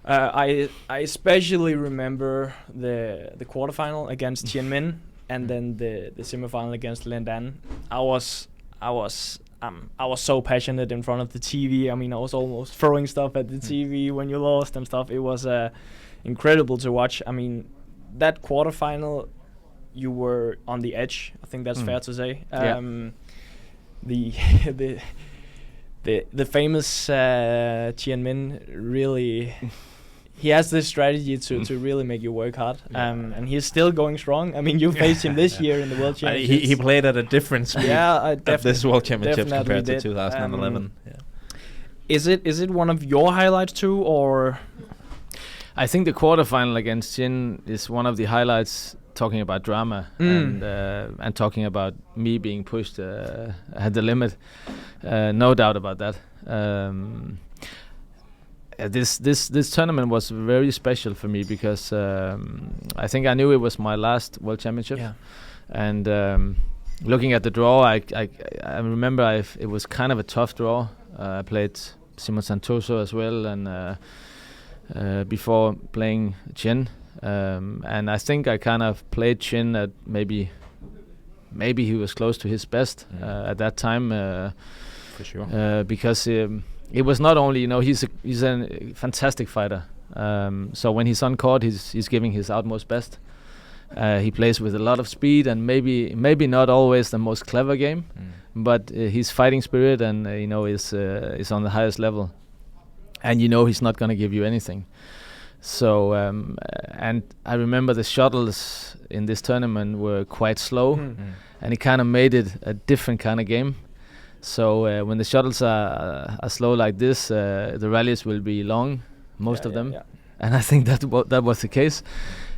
I especially remember the quarterfinal against Tien Minh, and then the semifinal against Lendan. I was so passionate in front of the TV. I mean, I was almost throwing stuff at the TV when you lost and stuff. It was incredible to watch. I mean, that quarterfinal, you were on the edge. I think that's fair to say. The famous Tien Minh really. He has this strategy to really make you work hard, and he's still going strong. I mean, you faced him this year in the World Championships. He played at a different speed at this World Championships compared to 2011. Is it one of your highlights too, or? I think the quarterfinal against Tien is one of the highlights. Talking about drama and talking about me being pushed at the limit, no doubt about that. This tournament was very special for me because I think I knew it was my last World Championship, and looking at the draw, I remember it was kind of a tough draw. I played Simon Santoso as well, and before playing Tien, and I think I kind of played Tien at maybe he was close to his best at that time. For sure. Because it was not only, he's a fantastic fighter. So when he's on court, he's giving his utmost best. He plays with a lot of speed and maybe not always the most clever game, but his fighting spirit and is on the highest level. And he's not going to give you anything. So and I remember the shuttles in this tournament were quite slow, and it kind of made it a different kind of game. So when the shuttles are slow like this, the rallies will be long, most of them. Yeah. And I think that was the case.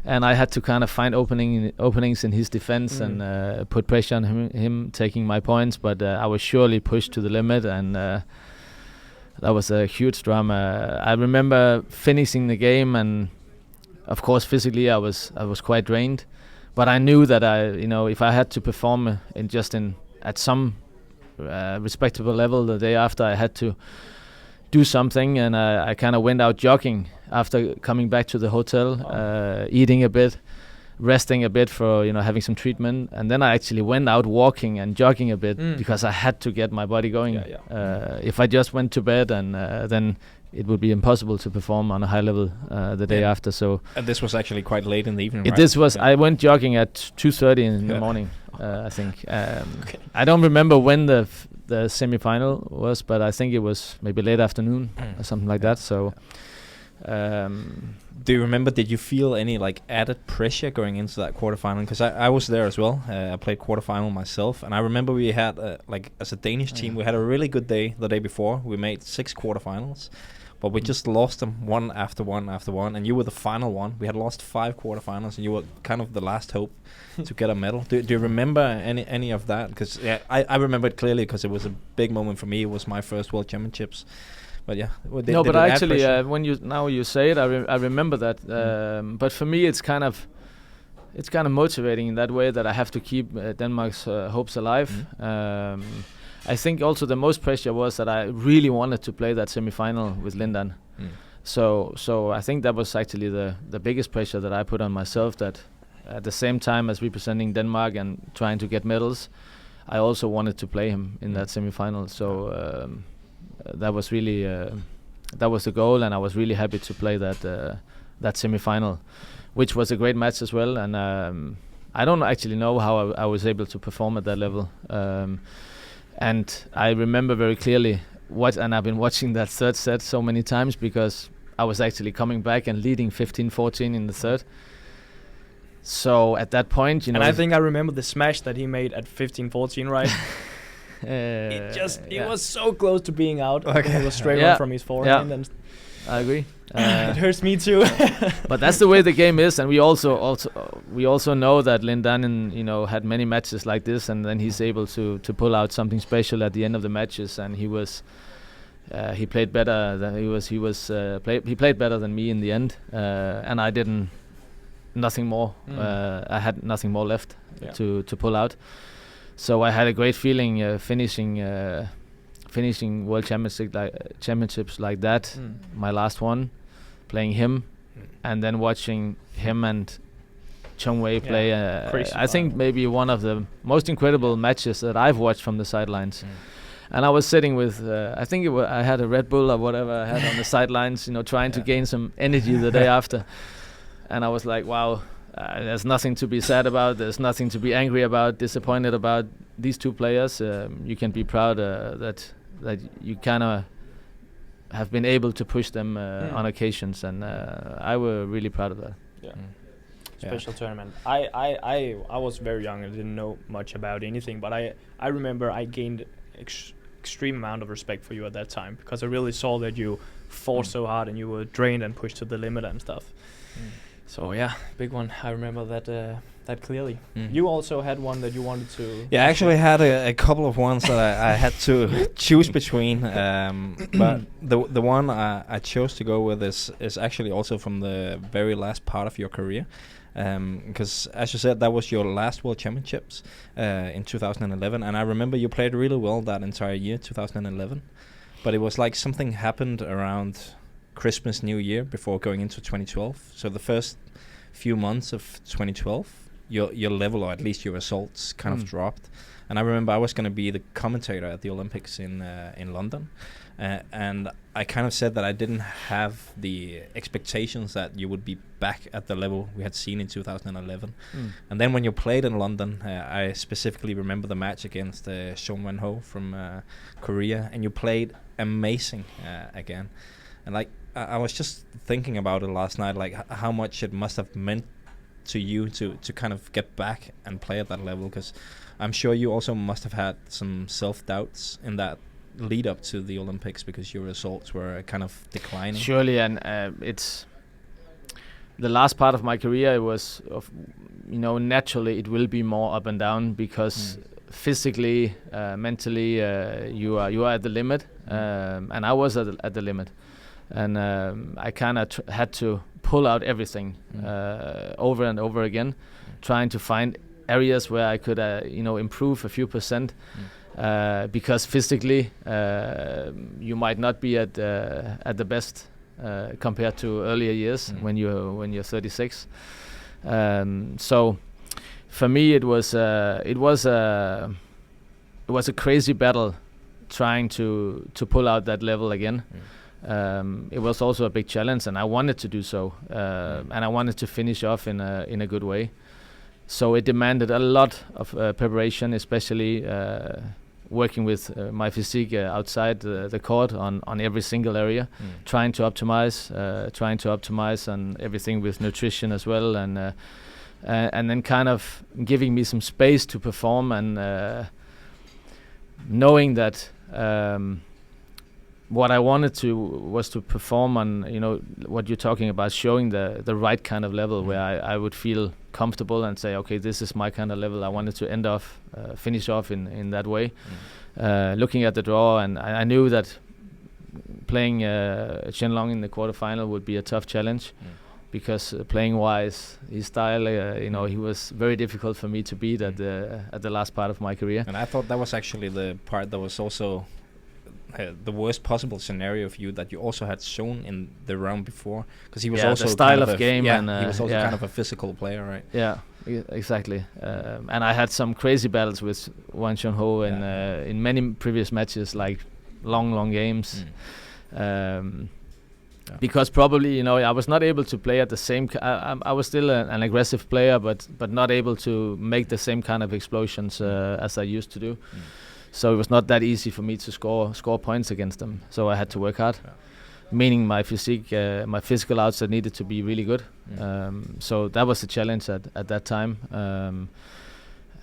And I had to kind of find openings in his defense and put pressure on him taking my points. But I was surely pushed to the limit, and that was a huge drama. I remember finishing the game, and of course physically I was quite drained. But I knew that if I had to perform at some respectable level the day after, I had to do something, and I kind of went out jogging after coming back to the hotel, eating a bit, resting a bit for having some treatment, and then I actually went out walking and jogging a bit because I had to get my body going. If I just went to bed, and then it would be impossible to perform on a high level the day after. So and this was actually quite late in the evening. Right? This was I went jogging at 2:30 in the morning. I think okay. I don't remember when the semi-final was, but I think it was maybe late afternoon or something like that. So. Do you remember? Did you feel any added pressure going into that quarterfinal? Because I was there as well. I played quarterfinal myself, and I remember we had as a Danish team, we had a really good day the day before. We made 6 quarterfinals, but we just lost them one after one after one. And you were the final one. We had lost 5 quarterfinals, and you were kind of the last hope to get a medal. Do you remember any of that? Because I remember it clearly because it was a big moment for me. It was my first World Championships. But yeah, but actually, when you say it, I remember that. But for me, it's kind of motivating in that way that I have to keep Denmark's hopes alive. I think also the most pressure was that I really wanted to play that semi-final with Lindan. So I think that was actually the biggest pressure that I put on myself. That at the same time as representing Denmark and trying to get medals, I also wanted to play him in that semi-final. So. That was really that was the goal, and I was really happy to play that semi-final, which was a great match as well. And I don't actually know how I was able to perform at that level. And I remember very clearly and I've been watching that third set so many times because I was actually coming back and leading 15-14 in the third. So at that point, and I think I remember the smash that he made at 15-14, right? It was so close to being out. Okay. It was straight on from his forehand. And I agree. It hurts me too. But that's the way the game is, and we also know that Lindanen, had many matches like this, and then he's able to pull out something special at the end of the matches, and he played better than he played better than me in the end, and I didn't. Nothing more. I had nothing more left to pull out. So I had a great feeling finishing World Championships like that. My last one, playing him, and then watching him and Chong play. I think maybe one of the most incredible matches that I've watched from the sidelines. And I was sitting with, I had a Red Bull or whatever I had on the sidelines, trying to gain some energy the day after. And I was like, wow. There's nothing to be sad about. There's nothing to be angry about, disappointed about. These 2 players, you can be proud that you kind of have been able to push them on occasions, and I were really proud of that. Special tournament. I was very young. I didn't know much about anything, but I remember I gained extreme amount of respect for you at that time because I really saw that you fought so hard and you were drained and pushed to the limit and stuff. So yeah, big one. I remember that clearly. You also had one that you wanted to. Yeah, I actually had a couple of ones that I had to choose between. But the one I chose to go with is actually also from the very last part of your career. Because as you said, that was your last World Championships in 2011, and I remember you played really well that entire year, 2011. But it was like something happened around Christmas, New Year, before going into 2012. So the first few months of 2012, your level, or at least your results, kind of dropped. And I remember I was going to be the commentator at the Olympics in London, And I kind of said that I didn't have the expectations that you would be back at the level we had seen in 2011. And then when you played in London, I specifically remember the match against Chong from Korea, and you played amazing again. And like I was just thinking about it last night, like how much it must have meant to you to kind of get back and play at that level, because I'm sure you also must have had some self-doubts in that lead up to the Olympics, because your results were kind of declining. Surely, and it's the last part of my career. It was, naturally it will be more up and down, because physically, mentally, you are at the limit, and I was at the limit, and I kind of had to pull out everything over and over again, trying to find areas where I could improve a few percent. Because physically, you might not be at the best compared to earlier years when you're 36. So, for me, it was a crazy battle trying to pull out that level again. It was also a big challenge, and I wanted to do so, and I wanted to finish off in a good way. So it demanded a lot of preparation, especially working with my physique outside the court on every single area, trying to optimize on everything with nutrition as well, and then kind of giving me some space to perform, and knowing that what I wanted was to perform on, what you're talking about, showing the right kind of level where I would feel comfortable and say, okay, this is my kind of level. I wanted to finish off in that way. Looking at the draw, and I knew that playing Chen Long in the quarterfinal would be a tough challenge, because playing wise, his style, he was very difficult for me to beat at the last part of my career. And I thought that was actually the part that was also the worst possible scenario for you, that you also had shown in the round before, because he was also the style kind of game, and he was also kind of a physical player, right? Yeah, exactly. And I had some crazy battles with Wang Chunho in many previous matches, like long games. Because probably I was not able to play at the same. I was still an aggressive player, but not able to make the same kind of explosions as I used to do. So it was not that easy for me to score points against them. So I had to work hard, meaning my physique, my physical outside needed to be really good. So that was the challenge at that time.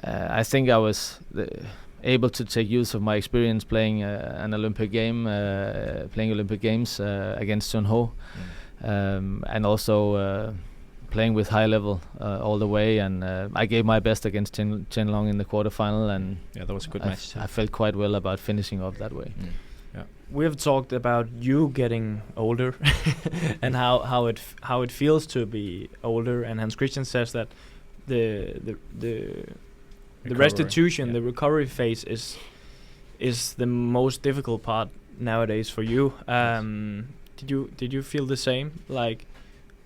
I think I was able to take use of my experience playing an Olympic game, playing Olympic Games against Sun Ho, and also playing with high level all the way, and I gave my best against Chen Long in the quarterfinal, and that was a good match. I felt quite well about finishing off that way. We've talked about you getting older and how it feels to be older, and Hans Christian says that the restitution, the recovery phase is the most difficult part nowadays for you. Did you feel the same? Like,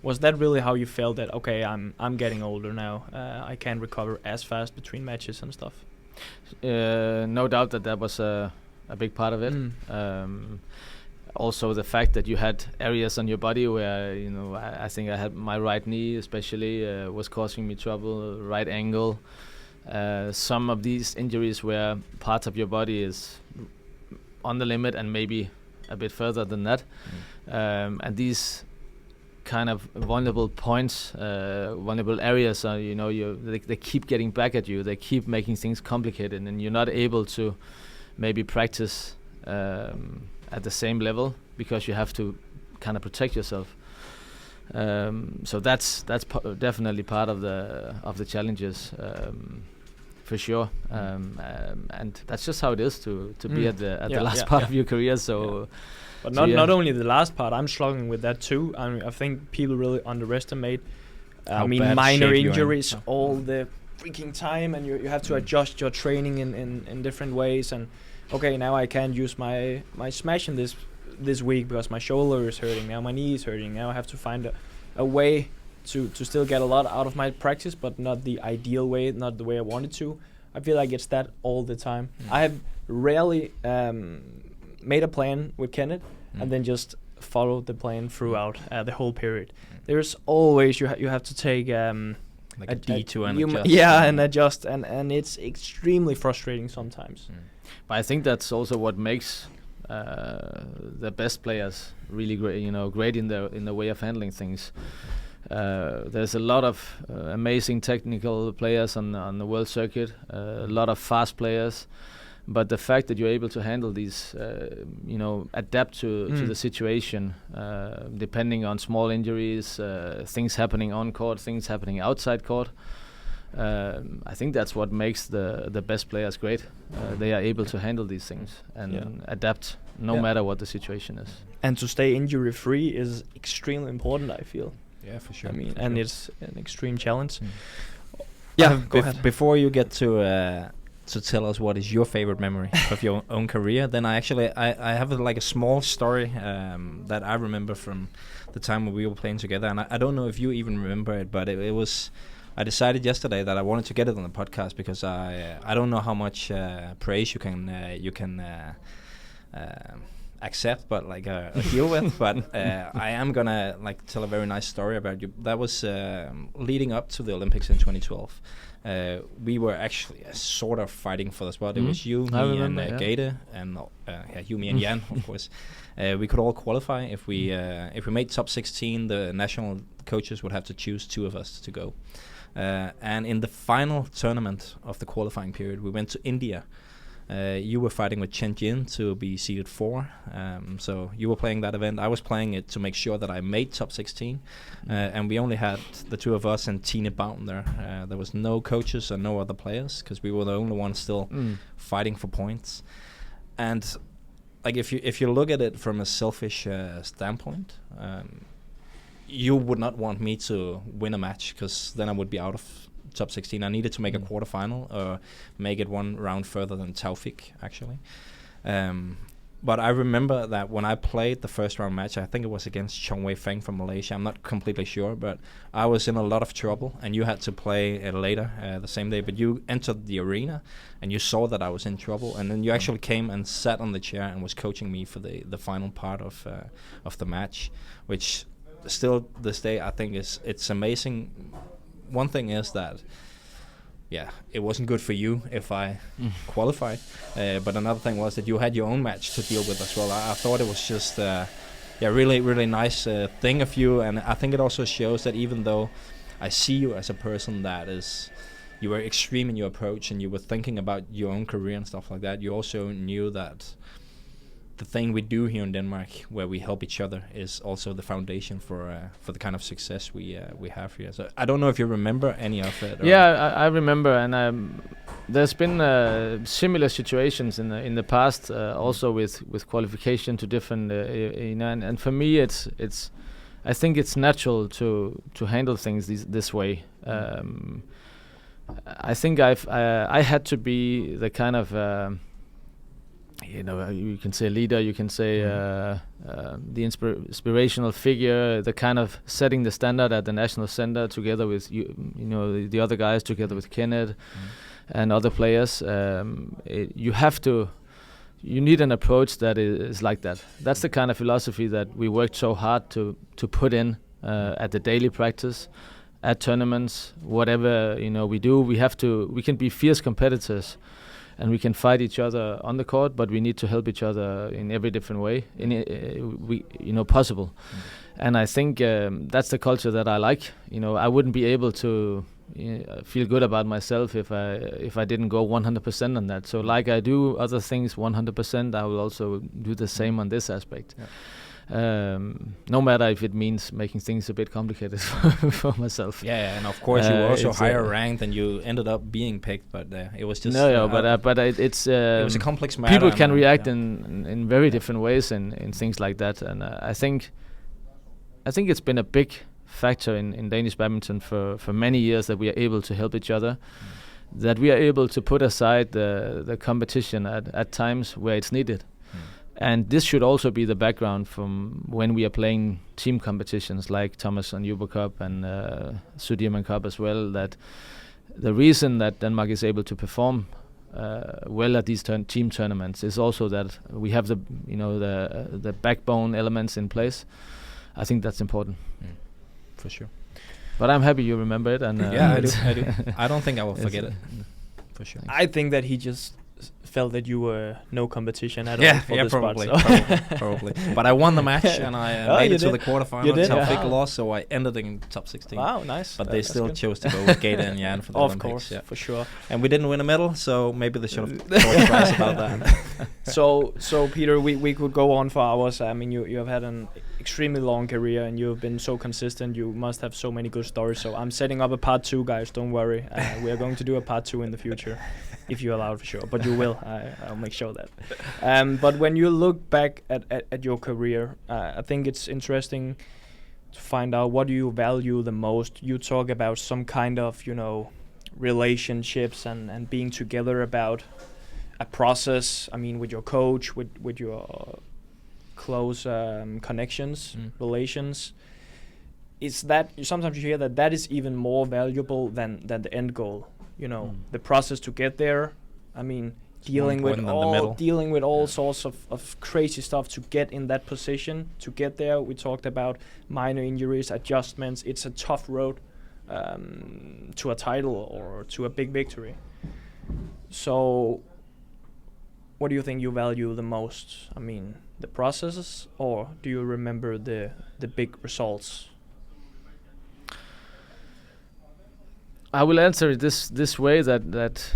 was that really how you felt, that okay, I'm getting older now, I can't recover as fast between matches and stuff? No doubt that was a big part of it. Also the fact that you had areas on your body where I think I had my right knee especially was causing me trouble, right ankle. Some of these injuries where parts of your body is on the limit and maybe a bit further than that, and these kind of vulnerable points, vulnerable areas, they keep getting back at you. They keep making things complicated, and you're not able to maybe practice at the same level because you have to kind of protect yourself. So that's definitely part of the challenges, for sure. And that's just how it is to be at the last part of your career. So. But not only the last part, I'm struggling with that too. I think people really underestimate minor injuries all the freaking time, and you have to adjust your training in different ways. And okay, now I can't use my smash in this week because my shoulder is hurting, now my knee is hurting. Now I have to find a way to still get a lot out of my practice, but not the ideal way, not the way I wanted to. I feel like it's that all the time. I have rarely made a plan with Kenneth, and then just followed the plan throughout the whole period. There's always you have to take like a detour and adjust. And adjust, and it's extremely frustrating sometimes. But I think that's also what makes the best players really great. Great in the way of handling things. There's a lot of amazing technical players on the world circuit, a lot of fast players, but the fact that you're able to handle these, adapt to the situation, depending on small injuries, things happening on court, things happening outside court, I think that's what makes the best players great. They are able to handle these things and adapt no matter what the situation is. And to stay injury free is extremely important, I feel. Yeah, for sure. I mean, and it's an extreme challenge. Yeah, go ahead. Before you get to tell us what is your favorite memory of your own career, then I have like a small story that I remember from the time when we were playing together, and I don't know if you even remember it, but it was. I decided yesterday that I wanted to get it on the podcast because I don't know how much praise you can accept, but like deal with. But I am gonna like tell a very nice story about you. That was leading up to the Olympics in 2012. We were actually sort of fighting for the spot. It was you, me, and Gade, and you, me, and Jan, of course. We could all qualify if we made top 16. The national coaches would have to choose 2 of us to go. And in the final tournament of the qualifying period, we went to India. You were fighting with Chen Jin to be seeded 4. So you were playing that event. I was playing it to make sure that I made top 16. And we only had the 2 of us and Tine Baum there. There was no coaches and no other players because we were the only ones still fighting for points. And like if you look at it from a selfish standpoint, you would not want me to win a match because then I would be out of top 16. I needed to make a quarterfinal or make it one round further than Taufik, actually. But I remember that when I played the first round match, I think it was against Chong Wei-Feng from Malaysia. I'm not completely sure, but I was in a lot of trouble, and you had to play later the same day. But you entered the arena, and you saw that I was in trouble, and then you actually came and sat on the chair and was coaching me for the final part of the match, which still this day I think it's amazing. One thing is that it wasn't good for you if I qualified, but another thing was that you had your own match to deal with as well. I thought it was just really, really nice thing of you, and I think it also shows that even though I see you as a person that you were extreme in your approach and you were thinking about your own career and stuff like that, you also knew that the thing we do here in Denmark, where we help each other, is also the foundation for the kind of success we have here. So I don't know if you remember any of it. Yeah, I remember, and there's been similar situations in the past, also with qualification to different, and for me, it's I think it's natural to handle things this way. I think I had to be the kind of you can say leader, you can say the inspirational figure, the kind of setting the standard at the national center together with the other guys, together with Kenneth and other players. You need an approach that is like that. That's the kind of philosophy that we worked so hard to put in at the daily practice, at tournaments, whatever we do. We can be fierce competitors, and we can fight each other on the court, but we need to help each other in every different way, possible. And I think that's the culture that I like. I wouldn't be able to feel good about myself if I didn't go 100% on that. So like I do other things 100%, I will also do the same on this aspect. Yeah. No matter if it means making things a bit complicated for myself. Yeah, and of course you were also higher ranked and you ended up being picked, but it was just but it's it was a complex matter. People can react in very different ways in things like that, and I think it's been a big factor in Danish badminton for many years that we are able to help each other, that we are able to put aside the competition at times where it's needed. And this should also be the background from when we are playing team competitions like Thomas and Uber Cup and Sudirman Cup as well, that the reason that Denmark is able to perform well at these team tournaments is also that we have the backbone elements in place. I think that's important. For sure. But I'm happy you remember it, and yeah, I do. I don't think I will forget it. For sure. I think that he just felt that you were no competition at all for this probably, spot. So. probably. But I won the match and I made it to the quarterfinals. Big loss, so I ended in top 16. Wow, nice. But they still chose to go with Gade and Jan for the of Olympics. Course, for sure. And we didn't win a medal, so maybe they should have thought twice about that. So Peter, we could go on for hours. I mean, you have had an extremely long career and you have been so consistent. You must have so many good stories. So I'm setting up a part 2, guys. Don't worry. We are going to do a part 2 in the future. If you allow it, for sure, but you will. I'll make sure that. But when you look back at your career, I think it's interesting to find out what do you value the most. You talk about some kind of, relationships and being together about a process. I mean, with your coach, with your close connections, relations. Is that sometimes you hear that is even more valuable than the end goal? The process to get there. I mean, dealing with all sorts of crazy stuff to get in that position, to get there. We talked about minor injuries, adjustments. It's a tough road to a title or to a big victory. So, what do you think you value the most? I mean, the processes, or do you remember the big results? I will answer it this way, that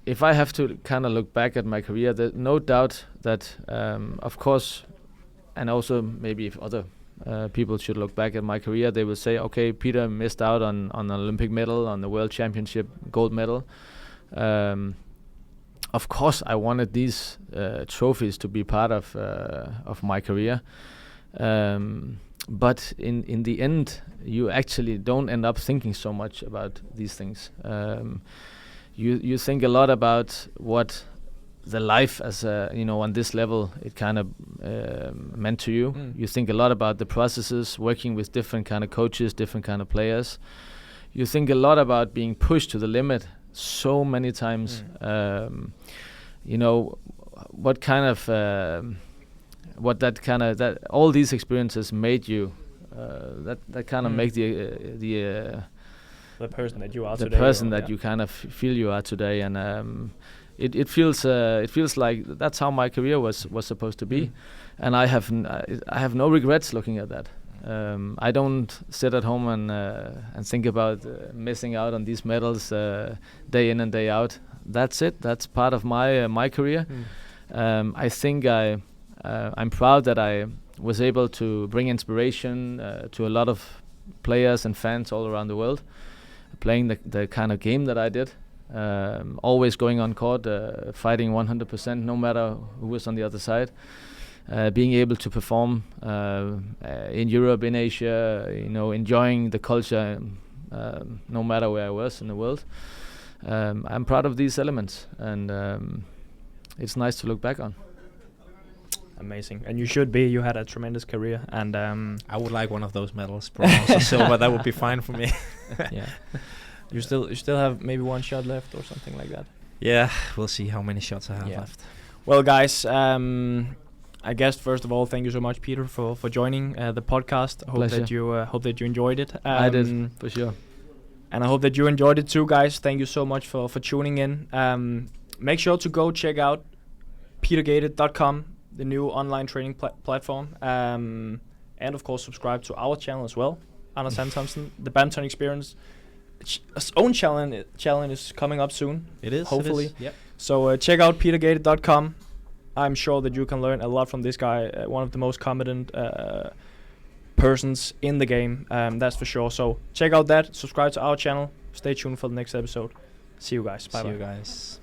if I have to kind of look back at my career, there's no doubt that, of course, and also maybe if other people should look back at my career, they will say, okay, Peter missed out on an Olympic medal, on the World Championship gold medal. Of course, I wanted these trophies to be part of my career. But in the end, you actually don't end up thinking so much about these things. You think a lot about what the life as on this level it kind of meant to you. You think a lot about the processes, working with different kind of coaches, different kind of players. You think a lot about being pushed to the limit so many times. What kind of that all these experiences made you that kind of make the person that you are the today, person that you kind of feel you are today, and it feels like that's how my career was supposed to be, and I have no regrets looking at that. I don't sit at home and think about missing out on these medals day in and day out. That's it. That's part of my career. I think I'm proud that I was able to bring inspiration to a lot of players and fans all around the world, playing the kind of game that I did, always going on court, fighting 100%, no matter who was on the other side, being able to perform in Europe, in Asia, enjoying the culture, no matter where I was in the world. I'm proud of these elements, and it's nice to look back on. Amazing, and you should be. You had a tremendous career, and I would like one of those medals, bronze or silver. That would be fine for me. Yeah, you still have maybe one shot left or something like that. Yeah, we'll see how many shots I have left. Well, guys, I guess first of all, thank you so much, Peter, for joining the podcast. I hope that you enjoyed it. I did, for sure. And I hope that you enjoyed it too, guys. Thank you so much for tuning in. Make sure to go check out petergade.com, the new online training platform. And of course, subscribe to our channel as well, Antonsen, the Badminton Experience. Its own challenge is coming up soon. It is. Hopefully. It is. Yep. So check out petergade.com. I'm sure that you can learn a lot from this guy, one of the most competent persons in the game, that's for sure. So check out that, subscribe to our channel, stay tuned for the next episode. See you guys. Bye-bye. See you guys.